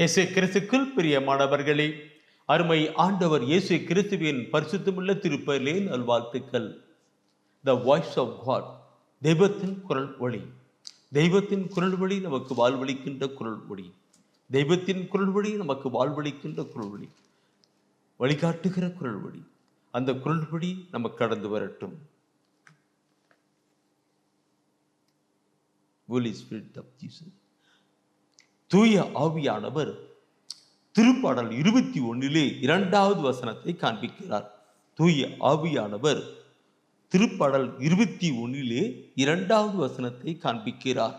இயேசு கிறிஸ்துக்குள் பிரியமானவர்களே, அருமை ஆண்டவர் இயேசு கிறிஸ்துவின் பரிசுத்தமுள்ள திருப்பெயரிலே நல்வாழ்த்துக்கள். த வாய்ஸ் ஆஃப் காட், தெய்வத்தின் குரல் ஒளி. தெய்வத்தின் குரல் வழி நமக்கு வாழ்வளிக்கின்ற குரல் ஒளி. தெய்வத்தின் குரல் வழி நமக்கு வாழ்வளிக்கின்ற குரல் ஒளி, வழிகாட்டுகிற குரல் வழி. அந்த குரல் வழி நமக்கு கடந்து வரட்டும். Holy Spirit of Jesus. தூய ஆவியானவர் திருப்பாடல் 21 2வது வசனத்தை காண்பிக்கிறார். தூய ஆவியானவர் திருப்பாடல் 21 2வது வசனத்தை காண்பிக்கிறார்.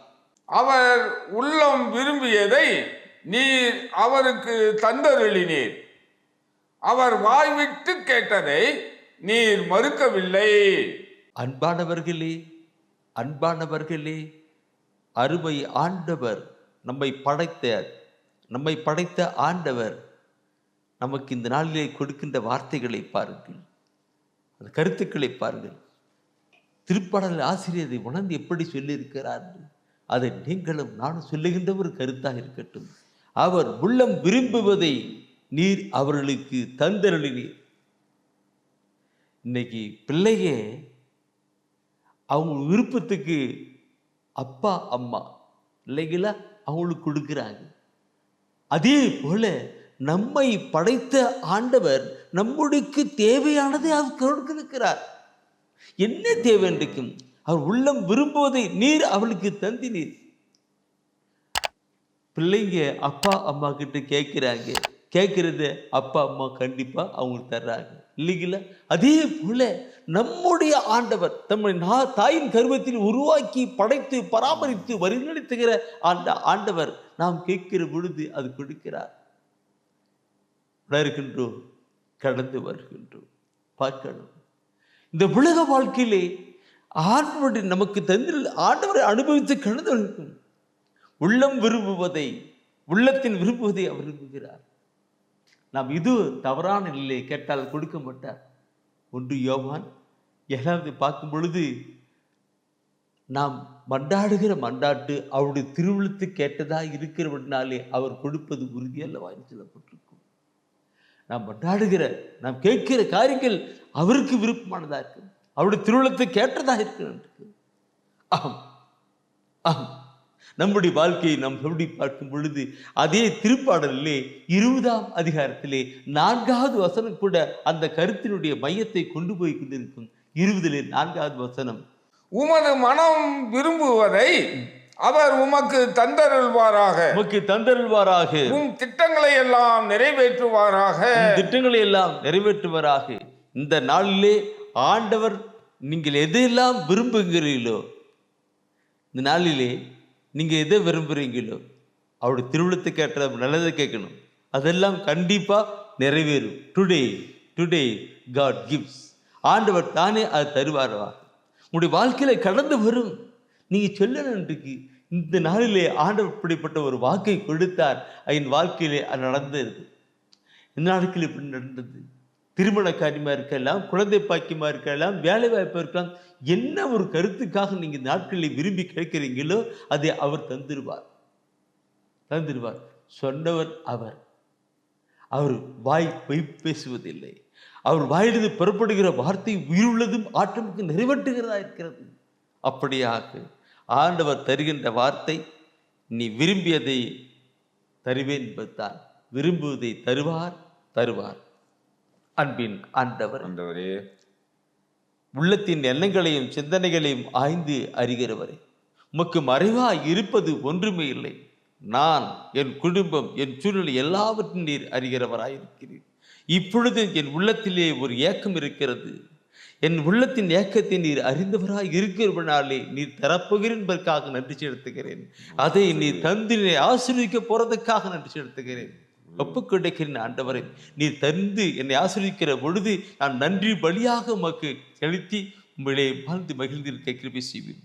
அவர் உள்ளம் விரும்பியதை நீர் அவருக்கு தந்தருளினீர், அவர் வாய்விட்டு கேட்டதை நீர் மறுக்கவில்லை. அன்பானவர்களே, அருமை ஆண்டவர் நம்மை படைத்த ஆண்டவர் நமக்கு இந்த நாளிலே கொடுக்கின்ற வார்த்தைகளை பாருங்கள், அந்த கருத்துக்களை பாருங்கள். திருப்பாடல் ஆசிரியரை உணர்ந்து எப்படி சொல்லியிருக்கிறார், அதை நீங்களும் நானும் சொல்லுகின்ற ஒரு கருத்தாக இருக்கட்டும். அவர் உள்ளம் விரும்புவதை நீர் அவர்களுக்கு தந்தருளினீர். இன்னைக்கு பிள்ளைங்க அவங்க விருப்பத்துக்கு அப்பா அம்மா இல்லைங்களா அவங்களுக்கு கொடுக்குறாங்க. அதே போல நம்மை படைத்த ஆண்டவர் நம்முடைய தேவையானதை அவர் கொடுக்கிறார். என்ன தேவை என்றைக்கும் அவர் உள்ளம் விரும்புவதை நீர் அவளுக்கு தந்தினீர். பிள்ளைங்க அப்பா அம்மா கிட்ட கேட்கறத அப்பா அம்மா கண்டிப்பா அவங்களுக்கு தர்றாங்க இல்லைங்களா? அதே போல நம்முடைய ஆண்டவர் தம்முடைய தாயின் கர்வத்தில் உருவாக்கி படைத்து பராமரித்து வழிநடத்துகிற அந்த ஆண்டவர் நாம் கேட்கிற பொழுது அது கொடுக்கிறார். உணர்கின்றோம், கடந்து வருகின்றோம். பார்க்கணும், இந்த உலக வாழ்க்கையிலே ஆண்டவருடைய நமக்கு தந்து ஆண்டவரை அனுபவித்து கடந்து வருகிறோம். உள்ளம் விரும்புவதை, உள்ளத்தின் விரும்புவதை அவர் விரும்புகிறார். நாம் இது தவறான நிலையை கேட்டால் கொடுக்க மாட்டார். 1 யோவான் 7 பார்க்கும் பொழுது நாம் மண்டாடுகிற மண்டாட்டு அவருடைய திருவிழத்து கேட்டதா இருக்கிறவனாலே அவர் கொடுப்பது உறுதி அல்லவா என்று சொல்லப்பட்டிருக்கும். நாம் மண்டாடுகிற, நாம் கேட்கிற காரியங்கள் அவருக்கு விருப்பமானதா இருக்கு, அவருடைய திருவிழத்தை கேட்டதா இருக்கு. ஆம் ஆம், நம்முடைய வாழ்க்கையை நாம் எப்படி பார்க்கும் பொழுது அதே திருப்பாடலிலே 20ஆம் அதிகாரத்திலே 4வது வசனம் கூட அந்த கருத்தினுடைய மையத்தை கொண்டு போய் கொண்டிருக்கும். 20 4வது வசனம், உமது மனம் விரும்புவதை அவர் உமக்கு தந்தருள்வாராக, உம் திட்டங்களை எல்லாம் நிறைவேற்றுவாராக. இந்த நாளிலே ஆண்டவர் நீங்கள் எதையெல்லாம் விரும்புகிறீர்களோ, இந்த நாளிலே நீங்க எதை விரும்புறீங்களோ அவருடைய திருவிழத்தை கேட்ட நல்லதை கேட்கணும், அதெல்லாம் கண்டிப்பா நிறைவேறும். Today God gives. ஆண்டவர் தானே அது தருவாரா, உங்களுடைய வாழ்க்கையில கடந்து வரும். நீங்க சொல்லணுன்றைக்கு இந்த நாளிலே ஆண்டவர் இப்படிப்பட்ட ஒரு வாக்கை கொடுத்தார், என் வாழ்க்கையிலே அது நடந்தது. இந்த நாட்கள் இப்படி நடந்தது. திருமண காரியமா இருக்கலாம், குழந்தை பாக்கியமா இருக்கலாம், வேலை வாய்ப்பா இருக்கலாம். என்ன ஒரு கருத்துக்காக நீங்க நாட்களில் விரும்பி கேட்கிறீங்களோ அதை அவர் தந்துருவார். சொன்னவர் அவர் வாய் பொய் பேசுவதில்லை. அவர் வாயிலிருந்து புறப்படுகிற வார்த்தை உயிருள்ளதும் ஆற்றமுக்கு நிறைவேற்றுகிறதா இருக்கிறது. அப்படியாக ஆண்டவர் தருகின்ற வார்த்தை, நீ விரும்பியதை தருவேன் என்பதுதான். விரும்புவதை தருவார். அன்பின் ஆண்டவரே, உள்ளத்தின் எண்ணங்களையும் சிந்தனைகளையும் ஆய்ந்து அறிகிறவரே, உமக்கு மறைவாய் இருப்பது ஒன்றுமே இல்லை. நான், என் குடும்பம், என் சூழ்நிலை எல்லாவற்றையும் நீர் அறிகிறவராயிருக்கிறீர். இப்பொழுது என் உள்ளத்திலே ஒரு ஏக்கம் இருக்கிறது. என் உள்ளத்தின் ஏக்கத்தை நீர் அறிந்தவராய் இருக்கிறவனாலே நீர் தரப்போகிறதற்காக நன்றி செலுத்துகிறேன். அதை நீர் தந்து ஆசீர்வதிக்க போறதுக்காக நன்றி செலுத்துகிறேன். ஒப்புக்கொடுக்கிறேன் ஆண்டவரே, நீர் தந்து என்னை ஆசீர்வதிக்கிற பொழுது நான் நன்றி பலியாக உமக்கு செலுத்தி உங்களை வாழ்ந்து மகிழ்ந்திருக்க கிருபை செய்வேன்.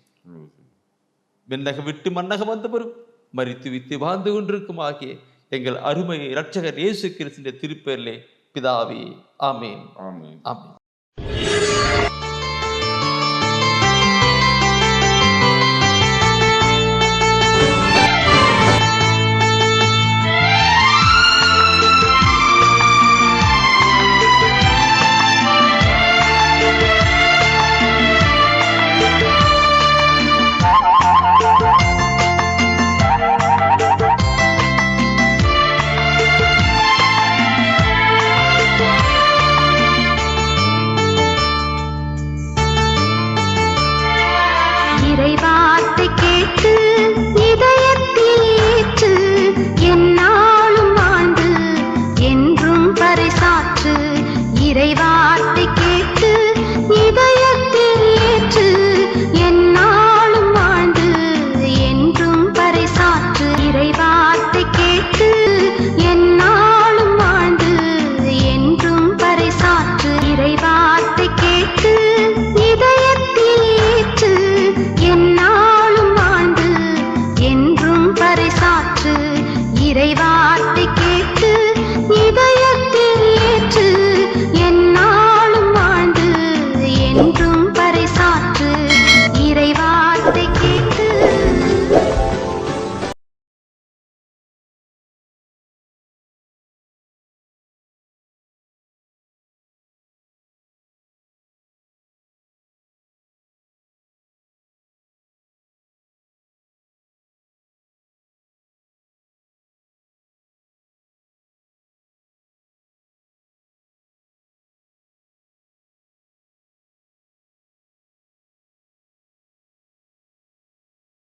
விண்ணகம் விட்டு மன்னகம் வந்தவரும் மரித்து வித்து வாழ்ந்து கொண்டிருக்கும் ஆகிய எங்கள் அருமை இரட்சகர் இயேசு கிறிஸ்துவின் திருப்பெயரிலே பிதாவே, ஆமென். ஆமென். வார்த்தை கேட்டு